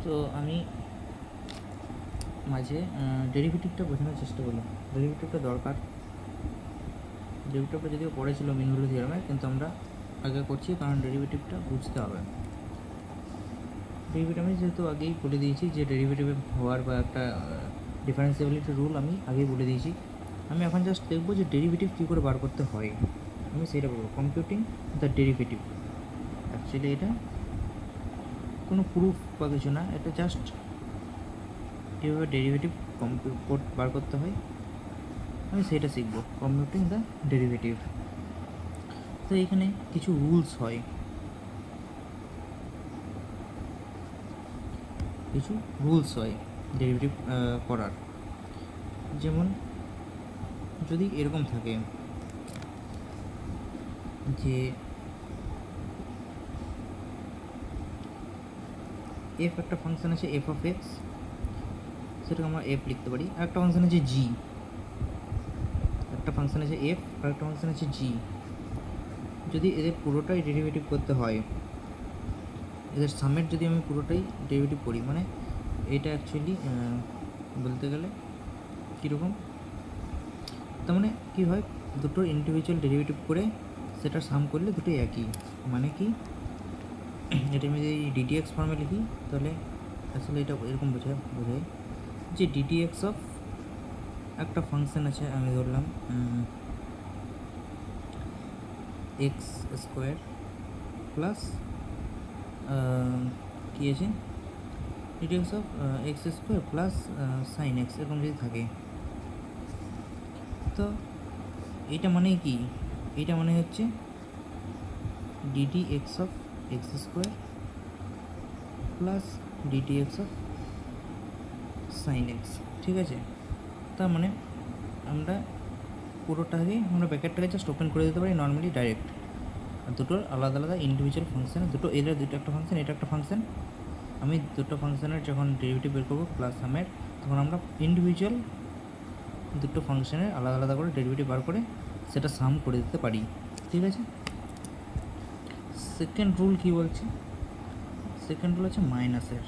তো আমি মাঝে ডেরিভেটিভটা বোঝানোর চেষ্টা করলাম। ডেরিভেটিভটা দরকার, ডেরিভেটিভটা যদিও পড়েছিল মিন ভ্যালু থিওরামে, কিন্তু আমরা আগে করছি কারণ ডেরিভেটিভটা বুঝতে হবে। ডেরিভেটিভ আমি যেহেতু আগেই বলে দিয়েছি যে ডেরিভেটিভে হওয়ার বা একটা ডিফারেন্সিয়াবিলিটি রুল আমি আগেই বলে দিয়েছি। আমি এখন জাস্ট দেখবো যে ডেরিভেটিভ কী করে বার করতে হয়, আমি সেটা বলবো। কম্পিউটিং দ্য ডেরিভেটিভ, অ্যাকচুয়ালি এটা কোনো প্রুফ বা কিছু না, এটা জাস্ট কীভাবে ডেরিভেটিভ বার করতে হয় আমি সেটা শিখব। Computing the derivative. তো এখানে কিছু রুলস হয়, ডেরিভেটিভ করার। যেমন যদি এরকম থাকে যে এফ একটা ফাংশন আছে এফ অফ এক্স, সেটাকে আমরা এফ লিখতে পারি। আর একটা ফাংশন আছে জি, একটা ফাংশন আছে এফ আর একটা ফাংশন আছে জি। যদি এদের পুরোটাই ডেরিভেটিভ করতে হয়, এদের সামের যদি আমি পুরোটাই ডেরিভেটিভ করি, মানে এটা অ্যাকচুয়ালি বলতে গেলে কীরকম, তার মানে কী হয়, দুটো ইন্ডিভিজুয়াল ডেরিভেটিভ করে সেটার সাম করলে দুটোই একই। মানে কি, এটা আমি যদি ডিটিএক্স ফর্মে লিখি তাহলে আসলে এটা এরকম বোঝায় যে ডিটিএক্স অফ একটা ফাংশন আছে, আমি ধরলাম এক্স স্কোয়ার প্লাস কী আছে ডিটিএক্স of x square plus sine x, এরকম যদি থাকে, তো এটা মানে কি, এটা মানে হচ্ছে ডিটিএক্স of x square plus ডিটিএক্স of sine x. ঠিক আছে, তার মানে আমরা পুরোটাকে আমরা ব্র্যাকেটটাকে জাস্ট ওপেন করে দিতে পারি নর্মালি ডাইরেক্ট। আর দুটোর আলাদা আলাদা ইন্ডিভিজুয়াল ফাংশন, এদের দুটো একটা ফাংশন, এটা একটা ফাংশন। আমি দুটো ফাংশনের যখন ডেরিভেটিভ বের করবো প্লাস সামের, তখন আমরা ইন্ডিভিজুয়াল দুটো ফাংশনের আলাদা আলাদা করে ডেরিভেটিভ বার করে সেটা সাম করে দিতে পারি। ঠিক আছে, সেকেন্ড রুল কী বলছে, সেকেন্ড রুল হচ্ছে মাইনাসের।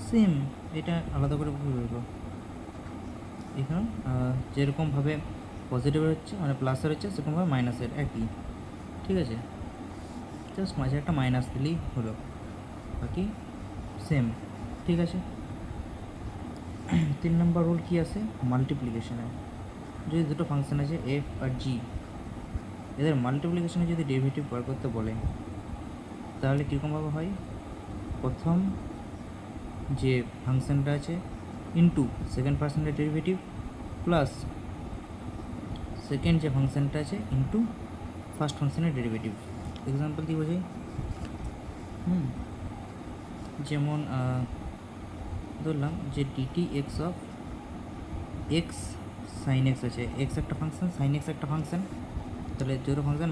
সেম, এটা আলাদা করে বলবো। এখানে যেরকমভাবে পজিটিভের হচ্ছে মানে প্লাসের হচ্ছে, সেরকমভাবে মাইনাসের একই। ঠিক আছে, জাস্ট মাঝে একটা মাইনাস দিলেই হলো, বাকি সেম। ঠিক আছে, 3 নম্বর রুল কী আছে, মাল্টিপ্লিকেশনে। যদি দুটো ফাংশন আছে এফ আর জি, এদের মাল্টিপ্লিকেশনে যদি ডেরিভেটিভ বার করতে বলে তাহলে কীরকমভাবে হয়, প্রথম যে ফাংশনটা আছে ইন্টু সেকেন্ড পার্সেন্টের ডেরিভেটিভ প্লাস সেকেন্ড যে ফাংশনটা আছে ইন্টু ফার্স্ট ফাংশনের ডেরিভেটিভ। এক্সাম্পল কী বোঝাই, যেমন ধরলাম যে D T x of x sine x আছে, এক্স একটা ফাংশন সাইন এক্স একটা ফাংশন, তাহলে দুটো ফাংশন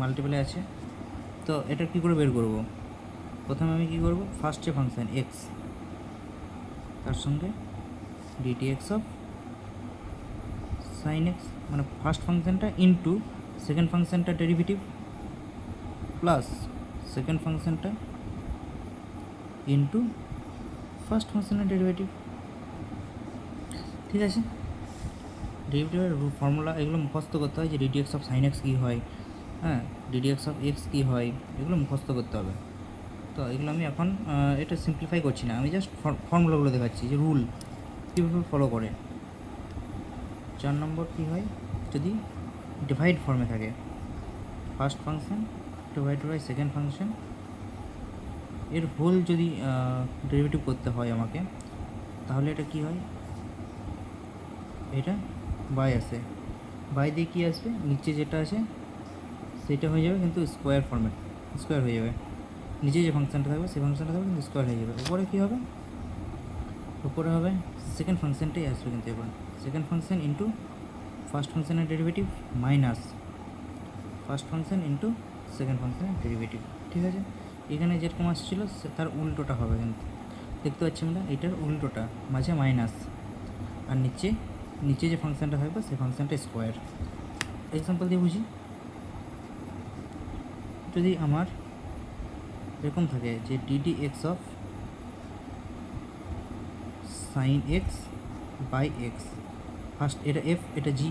মাল্টিপ্লে আছে। তো এটা কী করে বের করব, প্রথমে আমি কী করব, ফার্স্ট যে ফাংশন এক্স তার সঙ্গে D T x of sine x, মানে ফার্স্ট ফাংশনটা ইন্টু সেকেন্ড ফাংশনটা ডেরিভেটিভ প্লাস সেকেন্ড ফাংশনটা ইন্টু ফার্স্ট ফাংশনের ডেরিভেটিভ। ঠিক আছে, ডেরিভেটিভের ফর্মুলা এগুলো মুখস্থ করতে হয়, যে ডিডিএক্স অফ সাইন এক্স কী হয়, হ্যাঁ ডিডিএক্স অফ এক্স কী হয়, এগুলো মুখস্থ করতে হবে। তো এগুলো আমি এখন এটা সিম্পলিফাই করছি না, আমি জাস্ট ফর্মুলাগুলো দেখাচ্ছি যে রুল কীভাবে ফলো করে। 4 নম্বর কী হয়, যদি ডিভাইড ফর্মে থাকে, first function divide by second function, এর হোল যদি ডেরিভেটিভ করতে হয় আমাকে, তাহলে এটা কী হয়, এটা বাই আসে, বাই দিয়ে কী আসবে, নিচে যেটা আছে সেটা হয়ে যাবে কিন্তু স্কোয়ার ফর্মেট, স্কোয়ার হয়ে যাবে। নিচে যে ফাংশনটা থাকবে সেই ফাংশনটা থাকবে কিন্তু স্কোয়ার হয়ে যাবে। উপরে কী হবে, উপরে হবে সেকেন্ড ফাংশনটাই আসবে, কিন্তু এবার সেকেন্ড ফাংশন ইন্টু ফার্স্ট ফাংশনের derivative minus first function into second ফাংশনের ডেরিভেটিভ। ঠিক আছে, এখানে যেরকম আসছিলো তার উল্টোটা হবে, কিন্তু দেখতে পাচ্ছি আমরা এটার উল্টোটা, মাঝে মাইনাস আর নিচে যে ফাংশনটা থাকবে সেই ফাংশনটা স্কোয়ার। এক্সাম্পল দিয়ে বুঝি, যদি আমার এরকম থাকে যে d d x of sine x by x, first এটা এফ এটা জি।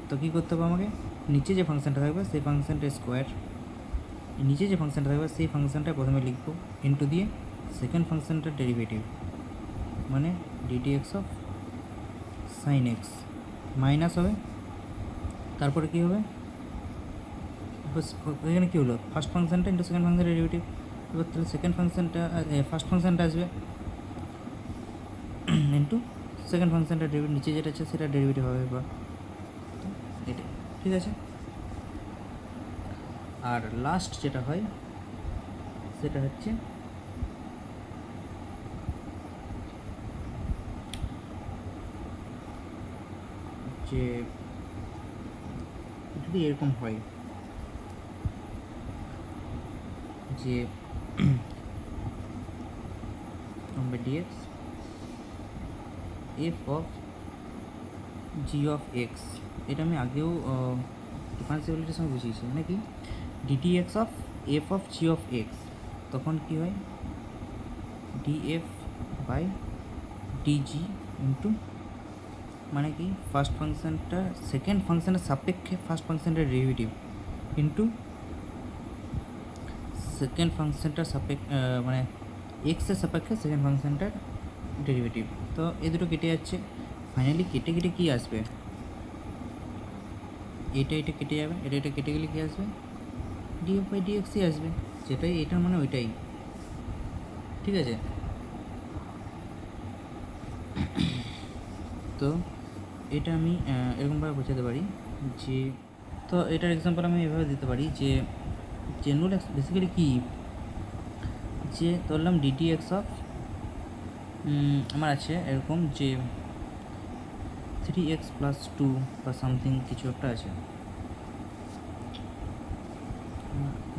তো কী করতে হবে আমাকে, নিচে যে ফাংশানটা থাকবে সেই ফাংশানটা স্কোয়ার, নিচে যে ফাংশানটা থাকবে সেই ফাংশানটা প্রথমে লিখবো ইন্টু দিয়ে সেকেন্ড ফাংশানটার ডেরিভেটিভ, মানে DD x of sine x minus হবে, তারপরে কী হবে, এখানে কী হলো, ফার্স্ট ফাংশানটা ইন্টু সেকেন্ড ফাংশানের ডেরিভেটিভ। এবার তাহলে সেকেন্ড ফাংশানটা ফার্স্ট ফাংশানটা আসবে ইন্টু সেকেন্ড ফাংশানটা ডেরিভেটিভ, নিচে যেটা আছে সেটা ডেরিভেটিভ হবে। বা এটা ঠিক আছে। আর লাস্ট যেটা হয় সেটা হচ্ছে যে যদি এরকম হয় যে d x f of g of x, এটা আমি আগেও ডিফারেন্সিবিলিটির সঙ্গে বুঝিয়েছি, নাকি D T x of f of g of x, তখন কী হয় ডিএফ বাই ডিজি ইন্টু মানে কি ফার্স্ট ফাংশানটা সেকেন্ড ফাংশানের সাপেক্ষে ফার্স্ট ফাংশানটার ডেরিভেটিভ ইন্টু সেকেন্ড ফাংশানটার মানে এক্সের সাপেক্ষে সেকেন্ড ফাংশানটার ডেরিভেটিভ। তো এই দুটো কেটে যাচ্ছে, ফাইনালি কেটে কেটে কী আসবে, এটা কেটে যাবে, এটা কেটে গেলে কী আসবে, ডিএফ বাই ডিএক্সই আসবে, যেটাই এটা মানে ওইটাই। ঠিক আছে, তো এটা আমি এরকমভাবে বোঝাতে পারি যে, তো এটার এক্সাম্পল আমি এভাবে দিতে পারি যে জেনারেল বেসিক্যালি কী, যে ধরলাম ডিডি এক্স অফ আমার আছে এরকম যে 3x + 2 বা সামথিং কিছু একটা আছে,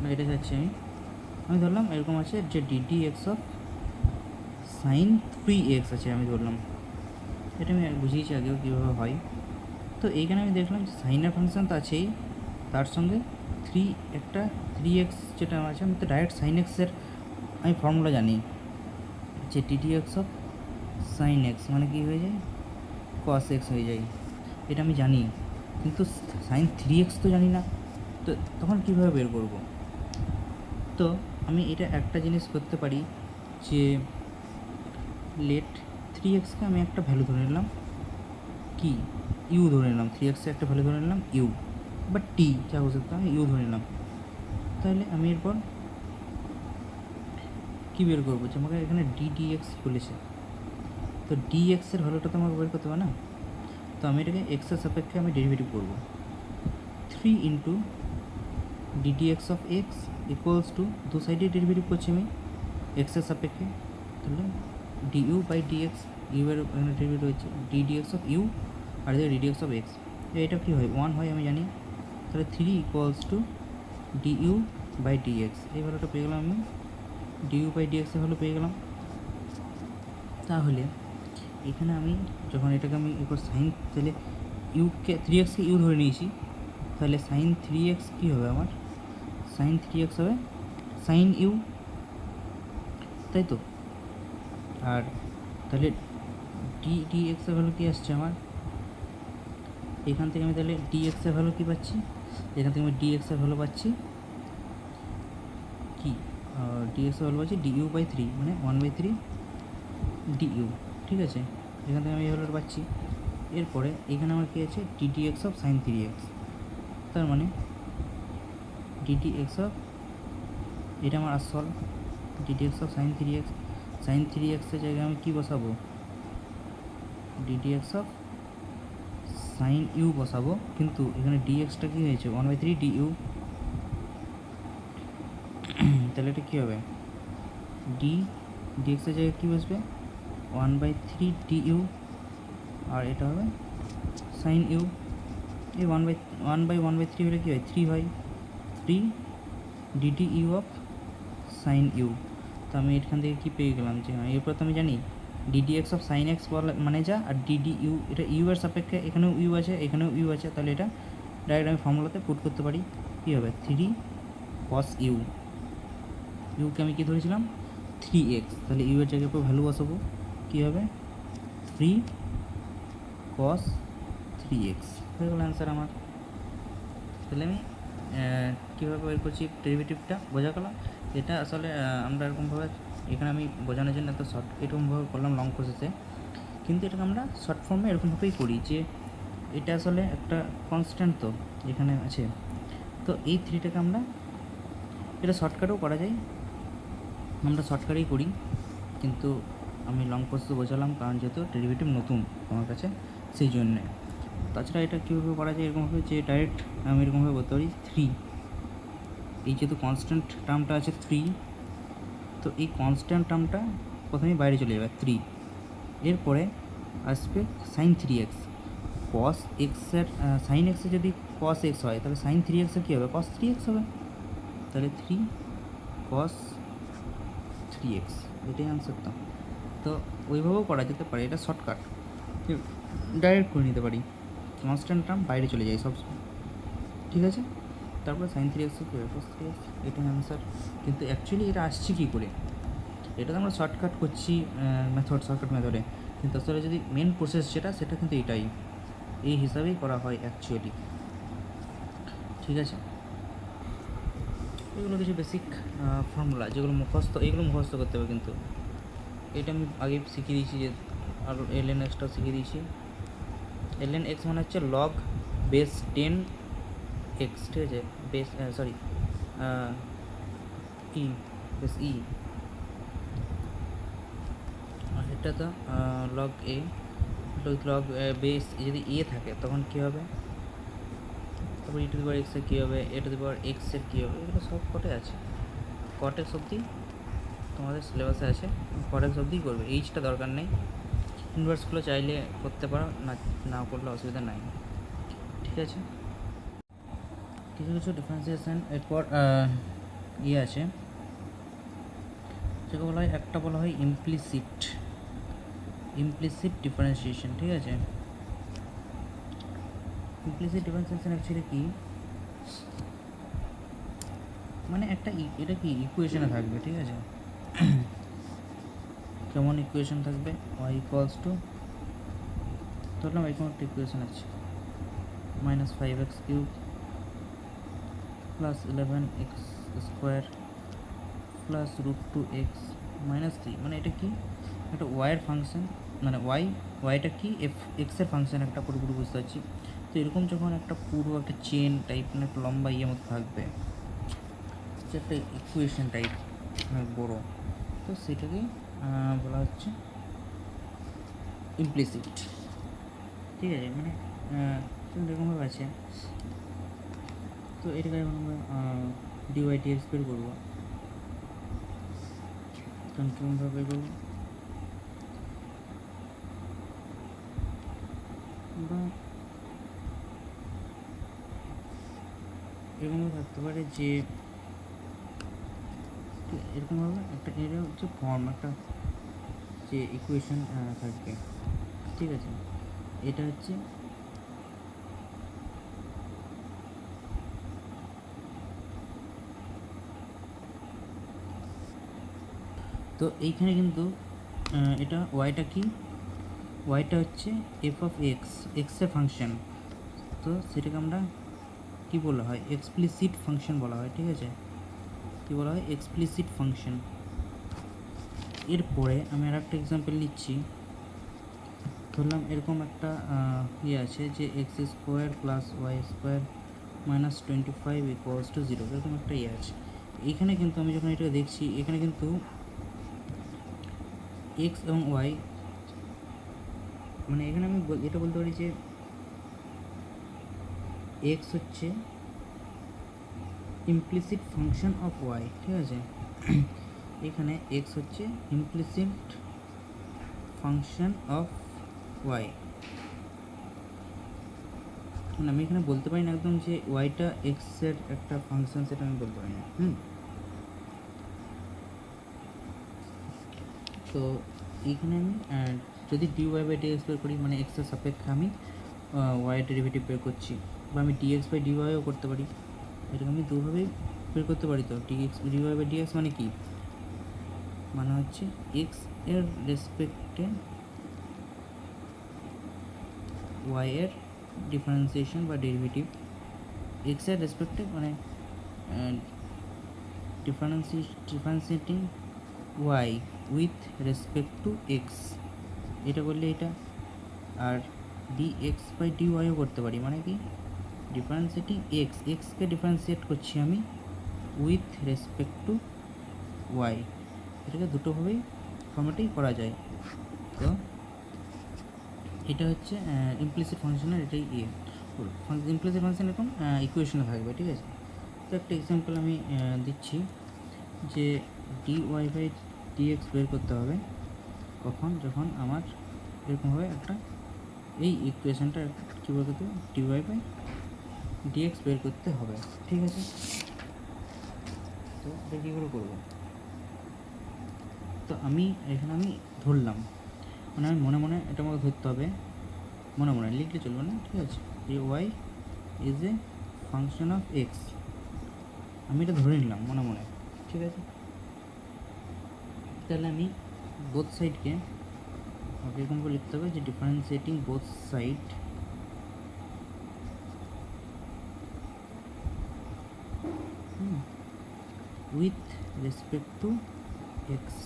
না এটা যাচ্ছে আমি ধরলাম এরকম আছে যে d d x of sine 3x আছে, আমি ধরলাম, এটা আমি বুঝিয়েছি আগেও কীভাবে হয়। তো এইখানে আমি দেখলাম যে সাইনের ফাংশান তো আছেই, তার সঙ্গে একটা 3x যেটা আছে, আমি তো ডাইরেক্ট সাইন এক্সের আমি ফর্মুলা জানি যে d d x of sine x মানে কী হয়ে যায় কস এক্স হয়ে যায়, এটা আমি জানি, কিন্তু সাইন 3x তো জানি না, তো তখন কীভাবে বের করব। তো আমি এটা একটা জিনিস করতে পারি যে লেট 3xকে আমি একটা ভ্যালু ধরে নিলাম, কি ইউ ধরে নিলাম, 3xকে একটা ভ্যালু ধরে নিলাম ইউ বা টি যা হতে আমি ইউ ধরে নিলাম। তাহলে আমি এরপর কী বের করবো, যে আমাকে এখানে ডিএক্স বলেছে, তো ডিএক্সের ভ্যালুটা তো আমাকে বের করতে হবে না, তো আমি এটাকে এক্সের সাপেক্ষে আমি ডেরিভেটিভ করবো, 3 into DD x of x equals to দু সাইডে ডেরিভেটিভ করছি আমি এক্সের সাপেক্ষে, তাহলে ডিইউ বাই ডিএক্স, ইউ এর এখানে ডেরিভেটিভ হচ্ছে ডিডিএক্স অফ ইউ আর এদিকে ডিডিএক্স অফ এক্স, এটা কী হয় 1 হয় আমি জানি, তাহলে 3 equals to d u by d x, এই ভ্যালুটা পেয়ে গেলাম আমি, ডিইউ বাই ডিএক্সের ভ্যালু পেয়ে গেলাম। তাহলে এখানে আমি যখন এটাকে আমি এরপর সাইন, তাহলে ইউকে 3xকে ইউ ধরে নিয়েছি, তাহলে সাইন 3x কী হবে আমার, সাইন 3x হবে সাইন ইউ, তাই তো। আর তাহলে ডিএক্সের ভ্যালু কী আসছে আমার, এখান থেকে আমি তাহলে ডিএক্সের ভ্যালু কী পাচ্ছি, এখান থেকে আমি ডিএক্সের ভ্যালু পাচ্ছি কি, ডিএক্সের ভ্যালু পাচ্ছি ডিইউ বাই 3 মানে 1/3 ডিইউ, ঠিক আছে, এখান থেকে আমি এই ভ্যালুটা পাচ্ছি। এরপরে এখানে আমার কী আছে ডিডিএক্স অফ সাইন 3x, তার মানে ডিডিএক্স অফ, এটা আমার আসল d d x of sine 3x, sine 3xের জায়গায় আমি কী বসাবো, ডিডিএক্স অফ সাইন ইউ বসাবো, কিন্তু এখানে ডিএক্সটা কী হয়েছে 1/3 ডিইউ, তাহলে এটা কী হবে ডিএক্সের জায়গায় কী বসবে 1/3 ডিইউ, আর এটা হবে সাইন ইউ, এই 1/3 হলে কী হয় 3 হয়, 3 d d u of sine u. তো আমি এখান থেকে কী পেয়ে গেলাম যে এরপর তো আমি জানি ডিডিএক্স অফ সাইন এক্স মানে যা, আর ডিডি ইউ এটা ইউ এর সাপেক্ষে এখানেও ইউ আছে এখানেও ইউ আছে, তাহলে এটা ডাইরেক্ট আমি ফর্মুলাতে পুট করতে পারি, কী হবে 3 cos ইউ ইউকে আমি কী ধরেছিলাম 3x, তাহলে ইউ এর জায়গায় পর ভ্যালু বসাবো, কী হবে 3 cos 3x হয়ে গেল অ্যান্সার আমার। তাহলে আমি কীভাবে বের করছি ডেরিভেটিভটা বোঝা গেল। এটা আসলে আমরা এরকমভাবে এখানে আমি বোঝানোর জন্য এত শর্ট এরকমভাবে করলাম লং প্রসেসে, কিন্তু এটাকে আমরা শর্ট ফর্মে এরকমভাবেই করি যে এটা আসলে একটা কনস্ট্যান্ট তো এখানে আছে, তো এই 3টাকে আমরা এটা শর্টকাটেও করা যায়, আমরা শর্টকাটেই করি, কিন্তু আমি লং প্রসেসে বোঝালাম কারণ যেহেতু ডেরিভেটিভ নতুন আমার কাছে সেই জন্যে। তাছাড়া এটা কীভাবে করা যায় এরকমভাবে যে ডাইরেক্ট আমি এরকমভাবে বলতে পারি 3, এই যেহেতু কনস্ট্যান্ট টার্মটা আছে 3, তো এই কনস্ট্যান্ট টার্মটা প্রথমেই বাইরে চলে যাবে 3, এরপরে আসবে সাইন 3x, কস এক্সের সাইন এক্সের যদি কস এক্স হয় তাহলে সাইন 3xের কী হবে কস 3x হবে, তাহলে 3 cos 3x এটাই আনসারটা। তো ওইভাবেও করা যেতে পারে, এটা শর্টকাট ডাইরেক্ট করে নিতে পারি, কনস্ট্যান্ট টার্ম বাইরে চলে যায় সব, ঠিক আছে। তারপরে সাইন 3x কী হবে cos 3x, এটাই আনসার। কিন্তু অ্যাকচুয়ালি এটা আসছে কী করে, এটা তো আমরা শর্টকাট করছি শর্টকাট মেথডে, কিন্তু আসলে যদি মেন প্রসেস সেটা কিন্তু এটাই, এই হিসাবেই করা হয় অ্যাকচুয়ালি, ঠিক আছে। এগুলো কিছু বেসিক ফর্মুলা যেগুলো এইগুলো মুখস্থ করতে হবে, কিন্তু এটা আমি আগে শিখিয়ে দিয়েছি যে আর ln xটাও শিখিয়ে দিয়েছি। ln x মানে হচ্ছে লগ বেস 10x, ঠিক আছে, বেস সরি ই বেস ই, আর এটা তো লগ এ, লগ বেস যদি এ থাকে তখন কী হবে, তারপর e⁻x এর কী হবে, e⁻x এর কী হবে, এগুলো সব কটে আছে, কটেক্স অবধি তোমাদের সিলেবাসে আছে, কটেক্স অবধিই করবে, এইচটা দরকার নেই, ইনভার্সগুলো চাইলে করতে পারো, না করলে অসুবিধা নাই, ঠিক আছে। কিছু কিছু ডিফারেন্সিয়েশন এরপর আছে যেটা বলা হয়, একটা বলা হয় ইমপ্লিসিট ডিফারেন্সিয়েশন, ঠিক আছে। ইমপ্লিসিট ডিফারেন্সিয়েশন অ্যাকচুয়ালি কি, মানে একটা এটা কি ইকুয়েশনে থাকবে, ঠিক আছে। কেমন ইকুয়েশন থাকবে, y ইকুয়ালস টু, ধরলাম এরকম একটা ইকুয়েশন আছে -5x³ plus 11x² plus √2x -3, মানে এটা কি একটা ওয়াইয়ের ফাংশন, মানে ওয়াইটা কি এক্সের ফাংশন একটা পুরোপুরি বুঝতে পারছি। তো এরকম যখন একটা পুরো একটা চেন টাইপ, মানে একটা লম্বা ইয়ের মতো থাকবে, যে একটা ইকুয়েশন টাইপ অনেক বড়ো, তো সেটাকে বলা হচ্ছে ইমপ্লিসিট, ঠিক আছে। মানে এরকমভাবে আছে, তো এটাকে এখন আমরা dy/dx বের করবো, তখন কীরকমভাবে বের করবো, বা এরকমভাবে থাকতে পারে যে এরকমভাবে একটা, এটা হচ্ছে ফর্ম একটা যে ইকুয়েশন থাকবে, ঠিক আছে। এটা হচ্ছে তো এইখানে কিন্তু এটা ওয়াইটা কি, ওয়াইটা হচ্ছে f(x), এক্সের ফাংশন, তো সেটাকে আমরা কি বলা হয় এক্সপ্লিসিট ফাংশন বলা হয়, ঠিক আছে। কি বলা হয় এক্সপ্লিসিট ফাংশন। এরপরে আমি আর একটা এক্সাম্পল নিচ্ছি, ধরলাম এরকম একটা আছে যে x² + y² - 25 = 0, এরকম একটা আছে। এখানে কিন্তু আমি যখন এটা দেখছি, এখানে কিন্তু x এবং y, মানে এখানে আমি এটা বলতে পারি যে x হচ্ছে ইমপ্লিসিট ফাংশন অফ y, ঠিক আছে। এখানে x হচ্ছে ইমপ্লিসিট ফাংশন অফ y, মানে আমি এখানে বলতে পারি না একদম যে ওয়াইটা এক্সের একটা ফাংশন, সেটা আমি বলতে পারি না। তো এইখানে আমি যদি dy/dx বের করি, মানে এক্সের সাপেক্ষে আমি ওয়াই ডেরিভেটিভ বের করছি, বা আমি dx/dyও করতে পারি, এটাকে আমি দুভাবেই বের করতে পারি তো। ডিএক্স ডিওয়াই বাই ডিএক্স মানে কি, মানে হচ্ছে এক্স এর রেসপেক্টে ওয়াই এর ডিফারেন্সিয়েশন বা ডেরিভেটিভ, এক্স এর রেসপেক্টে মানে differentiating y with respect to x, এটা করলে এটা। আর ডি এক্স বাই ডি ওয়াইও করতে পারি, মানে কি ডিফারেন্সিয়েটিং এক্সকে ডিফারেন্সিয়েট করছি আমি উইথ রেসপেক্ট টু ওয়াই, এটাকে দুটোভাবেই ফর্মেটেই করা যায়। তো এটা হচ্ছে ইমপ্লিসিট ফাংশনের এটাই ইমপ্লিসিট ফাংশন এরকম ইকুয়েশনে থাকবে, ঠিক আছে। তো একটা এক্সাম্পল আমি দিচ্ছি যে ডি ওয়াই বাই ডিএক্স বের করতে হবে কখন, যখন আমার এরকমভাবে একটা এই ইকুয়েশনটা কী বের করতে হবে, ডি ওয়াই বাই ডিএক্স বের করতে হবে, ঠিক আছে। তো এটা কী করে করবো, তো আমি এখানে আমি ধরলাম, মানে আমি মনে মনে এটা আমাকে ধরতে হবে, মনে মনে লিখলে চলবে না, ঠিক আছে। যে y is a function of x, আমি এটা ধরে নিলাম মনে মনে, ঠিক আছে। তাহলে আমি বোথ সাইডকে এরকম করে লিখতে হবে যে differentiating both side with respect to x,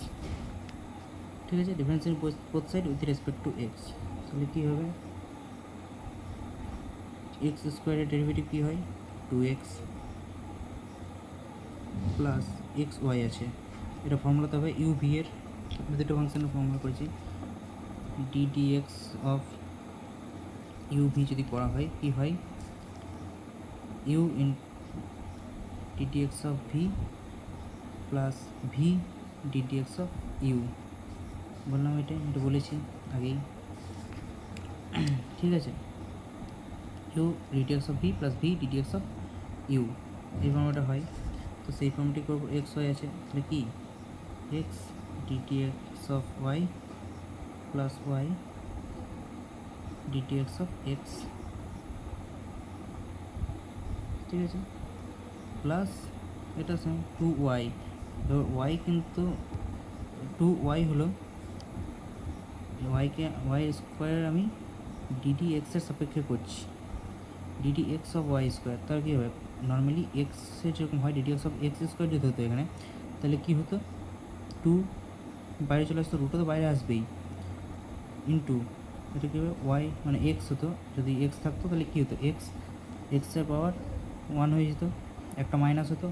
ঠিক আছে। Differentiating both side with respect to x, তাহলে কী হবে, এক্স স্কোয়ারের ডেরিভেটিভ কী হয়, 2x প্লাস এক্স ওয়াই আছে, এটা ফর্মুলাতে হবে ইউ ভি এর, দুটো ফাংশনের ফর্মুলা করেছি, d d x of u v যদি করা হয় কী হয়, u in d d x of v plus v d d x of u, বললাম এটা বলেছি আগেই, ঠিক আছে। U d d x of v plus v d d x of u, এই ফর্মটা হয়। তো সেই ফর্মটি করবো, এক্স ওয়াই আছে, তাহলে কি x d d x of y plus y d d x of x, ঠিক আছে, প্লাস এটা সেম 2y, ওয়াই কিন্তু 2y হলো, ওয়াইকে ওয়াই স্কোয়ার আমি ডিডি এক্সের সাপেক্ষে করছি, d d x of y square, তার কী হবে, নর্মালি এক্সের যেরকম হয় d d x of x square যদি হতো এখানে, তাহলে কী হতো, 2 বাইরে চলে আসতো, রুটও তো বাইরে আসবেই, ইন্টু এটা কী হবে ওয়াই মানে এক্স হতো, যদি এক্স থাকতো তাহলে কী হতো, এক্সের পাওয়ার 1 হয়ে যেত, একটা মাইনাস হতো,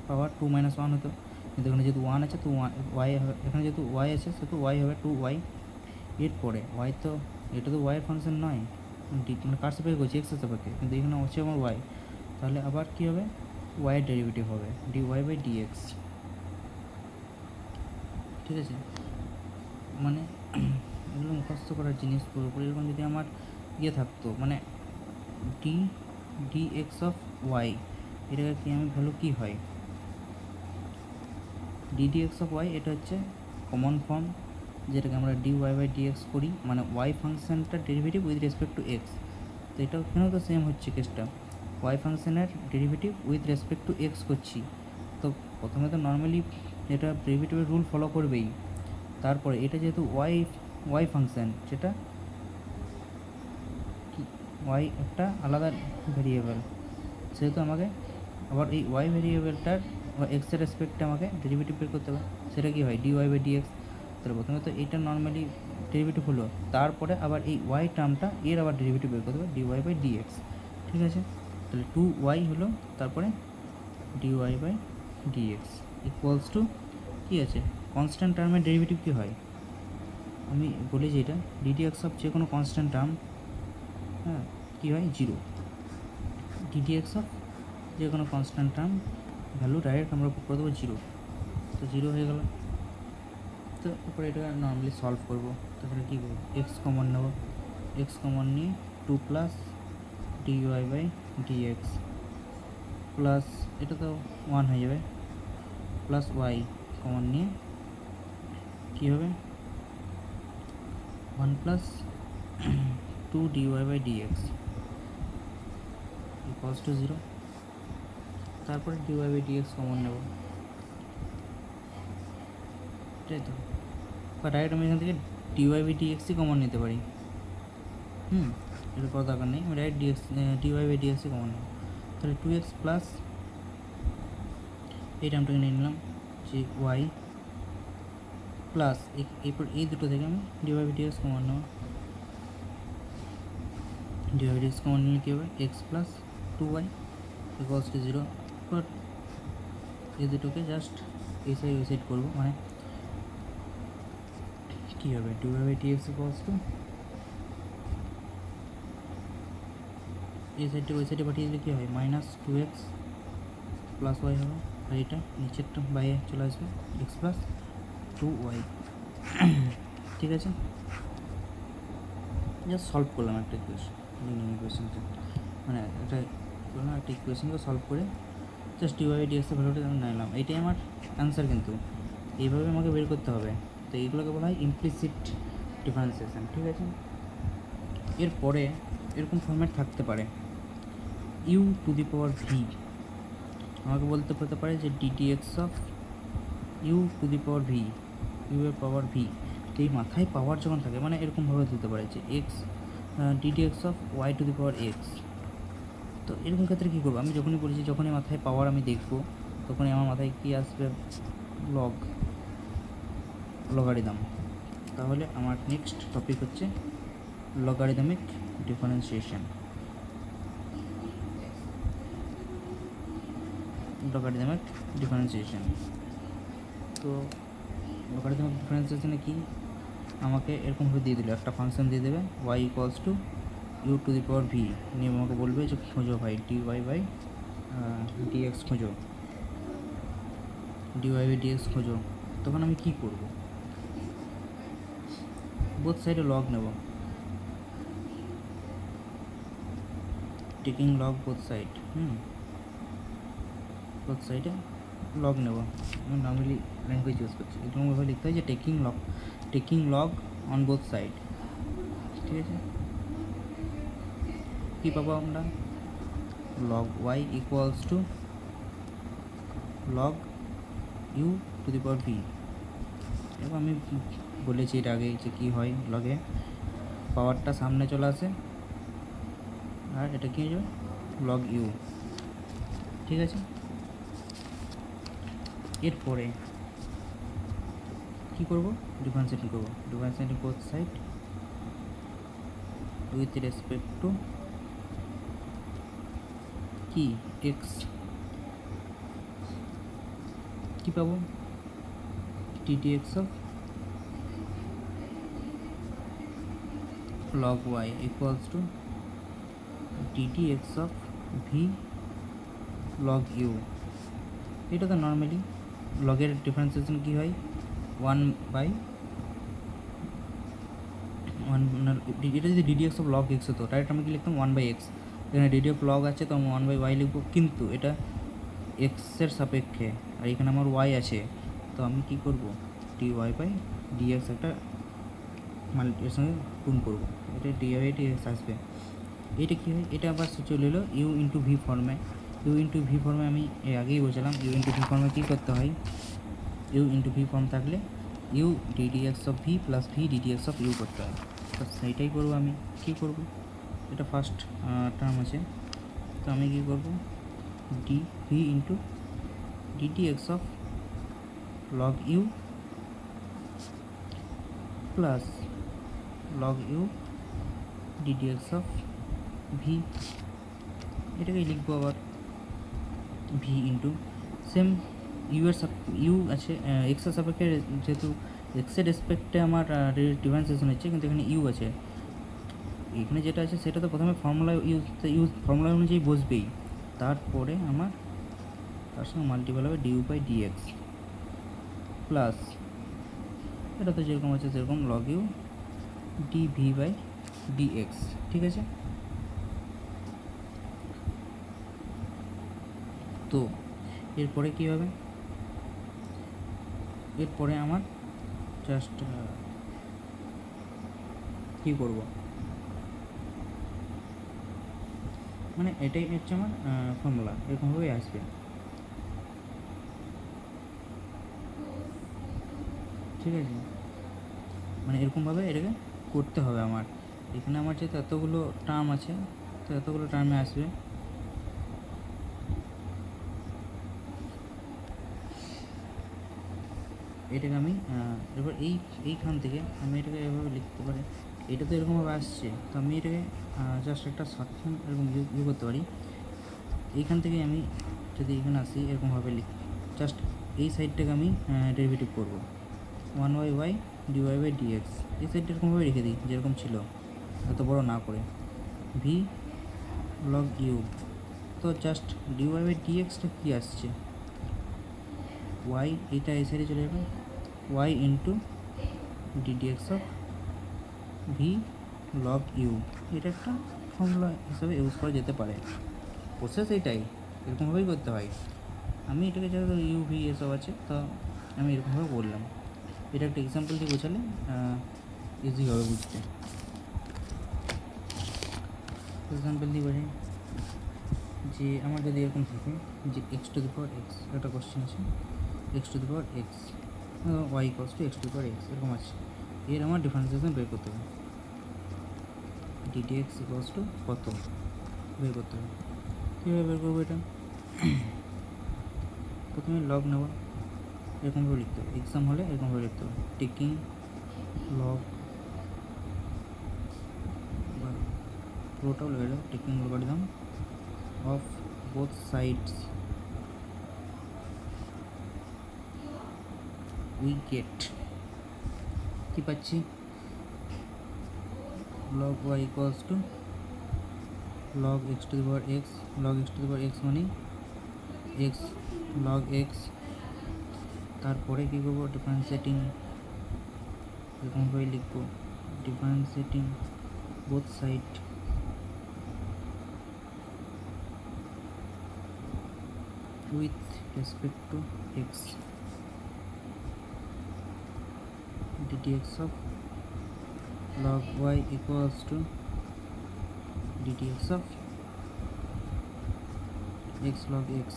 পাওয়ার 2 - 1 হতো, কিন্তু এখানে যেহেতু 1 আছে তো ওয়াই হবে, এখানে যেহেতু ওয়াই আছে সেহেতু ওয়াই হবে 2y, এরপরে ওয়াই তো এটা তো ওয়াইয়ের ফাংশন নয়, মানে কার সাপেক্ষে করছি এক্সের সাপেক্ষে, কিন্তু এখানে হচ্ছে আমার ওয়াই, তাহলে আবার কী হবে, ওয়াইয়ের ডেরিভেটিভ হবে ডি ওয়াই বাই ডিএক্স, ঠিক আছে। মানে এগুলো মুখস্থ করার জিনিস পুরোপুরি, এরকম যদি আমার ইয়ে থাকতো মানে d d x of y, এটাকে কি আমি ভ্যালু কী হয়, d d x of y, এটা হচ্ছে কমন ফর্ম যেটাকে আমরা d y by d x করি, মানে ওয়াই ফাংশানটার derivative with respect to x, তো এটাও এখানেও তো সেম হচ্ছে কেসটা, ওয়াই ফাংশানের derivative with respect to x করছি, তো প্রথমে তো নর্মালি এটা ডেরিভেটিভের রুল ফলো করবেই, তারপরে এটা যেহেতু ওয়াই ফাংশান, যেটা কি ওয়াই একটা আলাদা ভেরিয়েবল, সেহেতু আমাকে আবার এই ওয়াই ভেরিয়েবলটার এক্সের রেসপেক্টে আমাকে ডেরিভেটিভ বের করতে হবে, সেটা কী হয় ডি ওয়াই বাই ডিএক্স, তাহলে প্রথমে তো এইটা নর্মালি ডেরিভেটিভ হলো, তারপরে আবার এই ওয়াই টার্মটা এর আবার ডেরিভেটিভ বের করতে হবে ডি ওয়াই বাই ডিএক্স, ঠিক আছে। তাহলে 2y হলো, তারপরে d y by d x equals to কী আছে, কনস্ট্যান্ট টার্মের ডেরিভেটিভ কী হয়, আমি বলেছি এটা ডিডিএক্স অফ যে কোনো কনস্ট্যান্ট টার্ম, হ্যাঁ কী হয় 0, ডিডিএক্স অফ যে কোনো কনস্ট্যান্ট টার্ম ভ্যালু ডাইরেক্ট আমরা করে দেবো 0, তো 0 হয়ে গেল। তো এরপরে এটা নর্মালি সলভ করবো, তারপরে কী করবো, এক্স কমন নেবো, এক্স কমন নিয়ে 2 plus d y by d x plus এটা তো 1 হয়ে যাবে, প্লাস ওয়াই কমন নিয়ে কী হবে 1 plus 2 dy by dx equals to 0, তারপরে dy/dx কমন নেব, তাই তো, বা ডাইরেক্ট আমি এখান থেকে dy/dxই কমন নিতে পারি। এটা করার দরকার নেই, আমি ডাইরেক্ট dy/dxই কমন নেব। তাহলে 2x প্লাস এই টার্মটাকে নিয়ে নিলাম যে y প্লাস এরপর এই দুটো থেকে আমি dy/dx কমন নেব। dy/dx কমন নিলে কী হবে, x plus 2y equals to 0। But এই দুটোকে জাস্ট এই সাইড ওই সাইড করবো, মানে কী হবে, dy/dx ইকুয়ালস টু এই সাইডটা ওই সাইডে পাঠিয়ে দিলে কী হয়, -2x প্লাস ওয়াই হবে। আর এটা নিচেরটা বাইরে চলে আসবে, এক্স প্লাস 2y। ঠিক আছে, জাস্ট সলভ করলাম একটা ইকুয়েশনকে, মানে এটা করলাম একটা ইকুয়েশনকে সলভ করে জাস্ট dy/dx এর ভ্যালুটা আমি নিলাম। এইটাই আমার অ্যান্সার, কিন্তু এইভাবে আমাকে বের করতে হবে। তো এইগুলোকে বলা হয় ইমপ্লিসিট ডিফারেন্সিয়েশন। ঠিক আছে, এরপরে এরকম ফরম্যাট থাকতে পারে, u⁴v আমাকে বলতে হতে পারে যে ddx অফ u⁴v, u এর পাওয়ার v। তো এই মাথায় পাওয়ার যখন থাকে, মানে এরকমভাবে দিতে পারে যে এক্স ddx অফ y⁴x। তো এরকম ক্ষেত্রে কী করবো, আমি যখনই বলেছি, যখনই মাথায় পাওয়ার আমি দেখবো, তখনই আমার মাথায় কী আসবে, লগারিদম। তাহলে আমার নেক্সট টপিক হচ্ছে লগারিদমিক ডিফারেন্সিয়েশন। লগারিদমিক ডিফারেন্সিয়েশন, তো লগারিদমিক ডিফারেন্সিয়েশনে কি, আমাকে এরকমভাবে দিয়ে দিল, একটা ফাংশন দিয়ে দেবে y ইকুয়ালস টু u⁴v, নিয়ে আমাকে বলবে যে খোঁজো ভাই dy/dx খোঁজো, dy/dx খোঁজো। তখন আমি কি করব, বোথ সাইডে লগ নেব, taking log both side, both সাইডে লগ নেব। আমি নর্মালি ল্যাঙ্গুয়েজ ইউজ করছি, এরকমভাবে লিখতে হয় যে taking log on both side. ঠিক আছে, কী পাবো আমরা, log y equals to log u⁴v। এবং আমি বলেছি এর আগে যে কী হয়, লগে পাওয়ারটা সামনে চলে আসে, আর এটা কী হয়ে যাবে, log u। ঠিক আছে, এরপরে কী করবো, ডিফারেন্সিয়েটিং করবো, differentiating both side with respect two কি এক্স। কী পাবো, ddx of log y equals two ddx of v log u। এটা তো নর্মালি লগের ডিফারেন্সিয়েশন কী হয়, 1/1, এটা যদি ddx অফ log x হতো, ডাইরেক্ট আমি কি লিখতাম 1/x। এখানে dd অফ log আছে, তো আমি 1/y লিখবো, কিন্তু এটা এক্সের সাপেক্ষে, আর এখানে আমার y আছে, তো আমি কি করব, dy/dx একটা এর সঙ্গে গুণ করবো, এটা dy/dx আসবে। এটা কী হয়, এটা আবার চলে এলো u⁴v ফর্মে। u⁴v ফর্মে আমি এর আগেই বলছিলাম, u⁴v ফর্মে কী করতে হয়, u⁴v ফর্ম থাকলে u ddx of v plus v ddx of u করতে হয়। তো সেইটাই করবো। আমি কী করব, এটা ফার্স্ট টার্ম আছে, তো আমি কী করব, dv into ddx of log u plus log u ddx of v, এটাকেই লিখবো আবার v ইন্টু সেম ইউ আছে এক্সের সাপেক্ষে, যেহেতু এক্সের রেসপেক্টে আমার ডিফারেন্সিয়েশন হচ্ছে, কিন্তু এখানে ইউ আছে, এখানে যেটা আছে সেটা তো প্রথমে ফর্মুলা অনুযায়ী বসবেই, তারপরে আমার তার সঙ্গে মাল্টিপ্লাই হবে du/dx প্লাস এটা তো যেরকম আছে সেরকম log u dv/dx। ঠিক আছে, তো এরপরে কী হবে, এরপরে আমার জাস্ট কী করব, মানে এটাই হচ্ছে আমার ফর্মুলা, এরকমভাবেই আসবে। ঠিক আছে, মানে এরকমভাবে এটাকে করতে হবে আমার। এখানে আমার যেহেতু এতগুলো টার্ম আছে, তো এতগুলো টার্মে আসবে। এটাকে আমি এবার এইখান থেকে আমি এটাকে এভাবে লিখতে পারি। এটা তো এরকমভাবে আসছে, তো আমি এটাকে জাস্ট একটা শর্ট ফর্ম এরকম ইউ করতে পারি। এইখান থেকে আমি যদি এখানে আসি এরকমভাবে লিখি, জাস্ট এই সাইডটাকে আমি ডেরিভেটিভ করবো, 1/y dy/dx। এই সাইডটা এরকমভাবে রেখে দিই যেরকম ছিল, এত বড় না করে, v log u। তো জাস্ট dy/dxটা কী আসছে, y, এটা এই সাইডে চলে যাবে, y into ddx of v log u। এটা একটা ফর্মুলা হিসাবে ইউজ করা যেতে পারে। প্রসেস এটাই, এরকমভাবেই করতে হয়। আমি এটাকে যেহেতু ইউ ভি এসব আছে, তো আমি এরকমভাবে বললাম। এটা একটা এক্সাম্পল দিয়ে বোঝালে ইজি হবে বুঝতে। এক্সাম্পল দিয়ে বোঝাই যে আমার যদি এরকম থাকে যে x to the power x, একটা কোশ্চেন আছে, x to the power x y equals two x to the power x এরকম আছে। এর আমার ডিফারেন্সিয়েশন বের করতে হবে, ddx ইকুয়ালস টু কত বের করতে হবে। কীভাবে বের করবো এটা, প্রথমে লগ নেব, এরকমভাবে লিখতে হবে। এক্সাম হলে এরকমভাবে লিখতে হবে, টেকিং লগ বা পুরোটাও লেগে যাবে, taking logarithm of both sides we get, কী পাচ্ছি, log y equals to log x to the power x, log x to the power x মানে x log x। তারপরে কী করবো, ডিফারেন্সিয়েটিং, এরকমভাবে লিখবো, differentiating both side with respect two x, ddx of log y equals to ddx of x log x।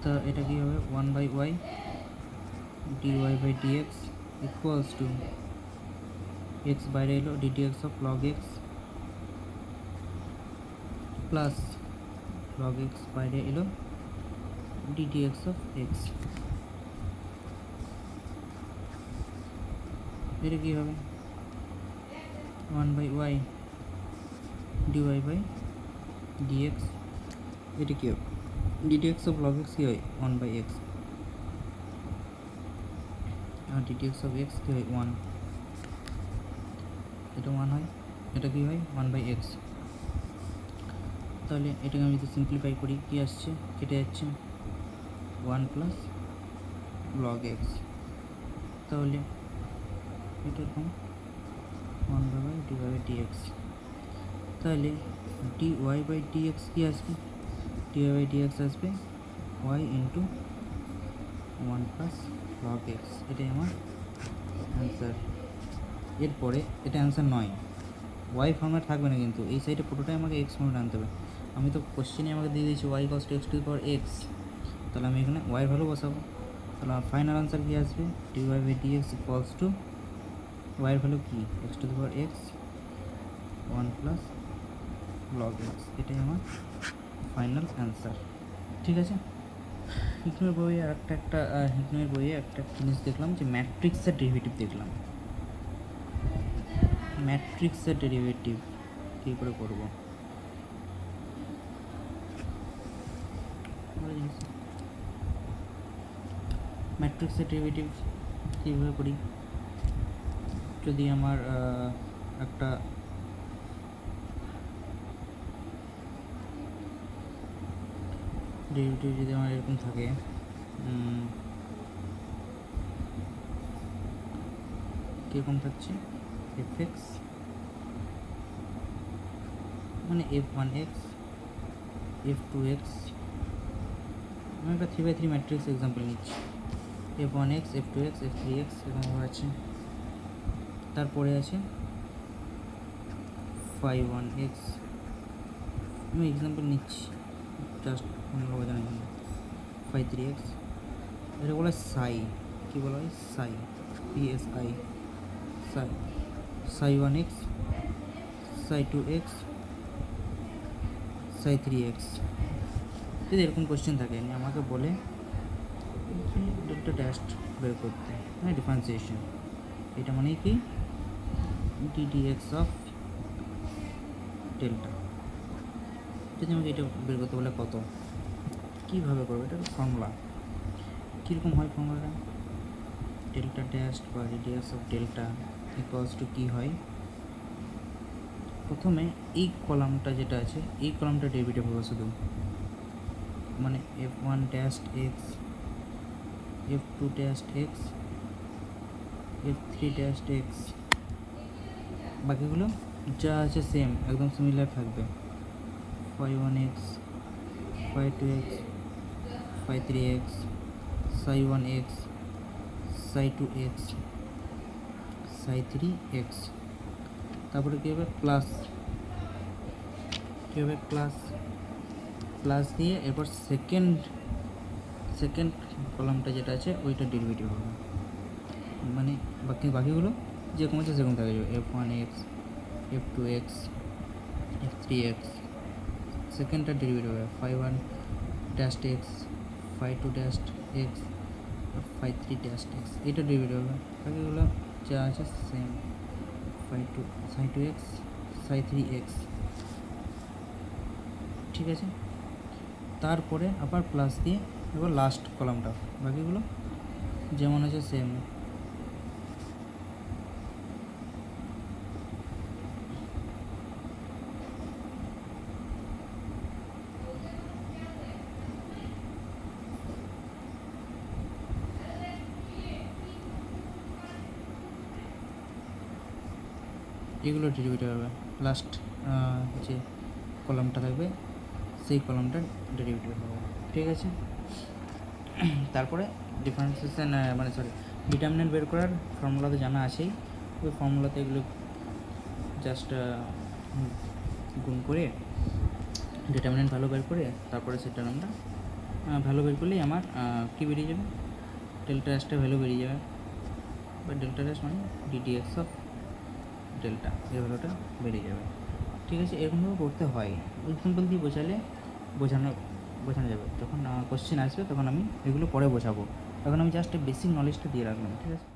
তো এটা কি হবে, 1/y dy/dx equals to x বাইরে এলো, ddx of log x plus log x বাইরে এলো, ddx of x। এটা কী হবে, 1/y dy/dx। এটা কী হবে, ddx of log x কী হয়, 1/x, R ddx of x কী হয়, 1। এটা 1 হয়, এটা কী হয়, 1/x। তাহলে এটাকে আমি যদি সিম্পলিফাই করি, কী আসছে, কেটে যাচ্ছে, 1 প্লাস log x। তাহলে এটা এরকম 1/y dy/dx। তাহলে dy/dx কী আসবে, dy/dx আসবে y into 1 plus log x। এটাই আমার অ্যান্সার। এরপরে এটা অ্যান্সার নয়, ওয়াই ফর্মেট থাকবে না কিন্তু, এই সাইডে পুরোটাই আমাকে এক্স ফর্মেট আনতে হবে। আমি তো কোশ্চেনে আমাকে দিয়ে দিয়েছি y equals to x to the power x, তাহলে আমি এখানে ওয়াইয়ের ভ্যালু বসাবো। তাহলে আমার ফাইনাল আনসার কী আসবে, dy/dx ইকুয়ালস টু ওয়াইয়ের ভ্যালু কি, x to the power x 1 plus log x. এটাই আমার ফাইনাল অ্যান্সার। ঠিক আছে, হিকমের বইয়ে হিকমের বইয়ে একটা জিনিস দেখলাম যে ম্যাট্রিক্সের ডেরিভেটিভ দেখলাম। ম্যাট্রিক্সের ডেরিভেটিভ কী করে করবো, ম্যাট্রিক্সের ডেরিভেটিভ কীভাবে করি, যদি আমার একটা ডেরিভেটিভ যদি আমার এরকম থাকে, কীরকম থাকছে, fx মানে f1x f2x, আমি একটা 3/3 ম্যাট্রিক্স এক্সাম্পল নিচ্ছি, f1x f2x f3x এরকমভাবে আছে। তারপরে আছে 5/1x, আমি এক্সাম্পল নিচ্ছি জাস্ট অন্য বোঝানোর জন্য, 5/3x, এটা বলে সাই কী বলা হয়, সাই, PSI, সাই, সাই 1x, সাই 2x, সাই 3x। যদি এরকম কোশ্চেন থাকে আমাকে বলে ডেল্টা ড্যাশ বের করতে, হ্যাঁ ডিফারেন্সিয়েশন, এটা মানে কি DDX অফ ডেল্টা। যদি আমাকে এটা বের করতে বলে কত, কীভাবে করবো, এটা ফর্মুলা কীরকম হয় ফর্মুলাটা, ডেল্টা ড্যাশ বা DDX of delta equals to কী হয়, প্রথমে এই কলামটা যেটা আছে এই কলামটা ডেরিভেটিভ হবে শুধু, মানে F1 dash x, F2 dash x, F3 dash x, বাকিগুলো যা আছে সেম, একদম সিমিলার থাকবে, phi 1x, phi 2x, phi 3x, সাই 1x, সাই 2x, সাই 3x। তারপরে কী হবে প্লাস, কী হবে প্লাস, প্লাস দিয়ে এরপর সেকেন্ড কলামটা যেটা আছে ওইটা ডেরিভেটিভ হবে, মানে বাকিগুলো যেরকম আছে সেরকম থাকে, F1x, F2x, F3x, সেকেন্ডটা ডেরিভেটিভ হবে phi 1 dash x, phi 2 dash x, phi 3 dash x, এটা ডেরিভেটিভ হবে, বাকিগুলো যা আছে সেম, ফাই 2, সাই 2x, সাই 3x, ঠিক আছে। তারপরে আবার প্লাস দিয়ে এবার লাস্ট কলামটা, বাকিগুলো যেমন আছে সেম। এগুলো ডেরিভেটিভ হবে, লাস্ট যে কলামটা থাকবে সেই কলামটা ডেরিভেটিভ হবে, ঠিক আছে। তারপরে ডিফারেন্সিয়েশন মানে সরি ডিটারমিনেন্ট বের করার ফর্মুলা তো জানা আছেই, ওই ফর্মুলাতে এগুলো জাস্ট গুণ করে ডিটারমিনেন্ট ভ্যালু বের করে তারপরে সেটার আমরা ভ্যালু বের করলেই আমার কী বেরিয়ে যাবে, ডেল্টা ড্যাশটা ভ্যালু বেরিয়ে যাবে, বা ডেল্টা ড্যাশ মানে DDX অফ ডেল্টা, এই ভ্যালুটা বেরিয়ে যাবে, ঠিক আছে। এরকমভাবে করতে হয়, এক্সাম্পল দিয়ে বোঝানো যাবে, যখন কোশ্চেন আসবে তখন আমি এগুলো পরে বোঝাবো, এখন আমি জাস্ট বেসিক নলেজটা দিয়ে রাখলাম, ঠিক আছে।